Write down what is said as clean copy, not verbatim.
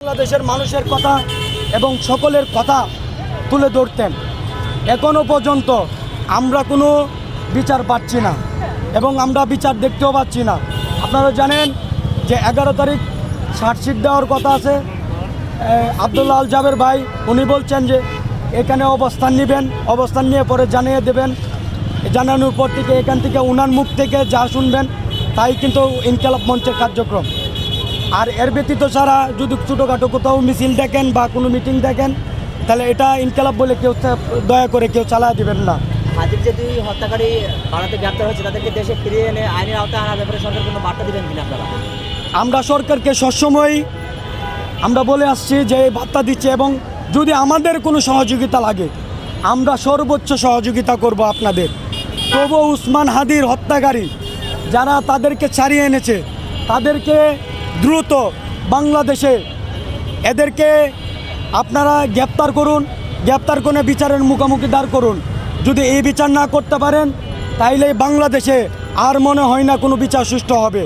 বাংলাদেশের মানুষের কথা এবং সকলের কথা তুলে ধরতেন। এখনও পর্যন্ত আমরা কোনো বিচার পাচ্ছি না এবং আমরা বিচার দেখতেও পাচ্ছি না। আপনারা জানেন যে 11 তারিখ চার্জশিট দেওয়ার কথা আছে। আব্দুল্লাহ আল জাবের ভাই উনি বলছেন যে এখানে অবস্থান নেবেন, অবস্থান নিয়ে পরে জানিয়ে দেবেন। জানানোর পর থেকে এখান থেকে উনার মুখ থেকে যা শুনবেন তাই কিন্তু ইনকিলাব মঞ্চের কার্যক্রম। আর এর ব্যতীত ছাড়া যদি ছোটোখাটো কোথাও মিছিল দেখেন বা কোনো মিটিং দেখেন তাহলে এটা ইনকিলাব বলে কেউ দয়া করে কেউ চালায় দিবেন না। হাদির যে দুই হত্যাকারী ভারতে গ্রেপ্তার হয়েছে তাদেরকে দেশে ফিরিয়ে এনে আইনের আওতায় আনার ব্যাপারে সরকার কোনো বার্তা দিবেন কিনা আপনারা? আমরা সরকারকে সবসময় আমরা বলে আসছি যে এই বার্তা দিচ্ছে এবং যদি আমাদের কোনো সহযোগিতা লাগে আমরা সর্বোচ্চ সহযোগিতা করব আপনাদের। তবু উসমান হাদির হত্যাকারী যারা তাদেরকে ছাড়িয়ে এনেছে তাদেরকে দ্রুত বাংলাদেশে এদেরকে আপনারা গ্রেপ্তার করুন, গ্রেপ্তার করে বিচারের মুখোমুখি দাঁড় করুন। যদি এই বিচার না করতে পারেন তাইলে বাংলাদেশে আর মনে হয় না কোনো বিচার সুষ্ঠু হবে।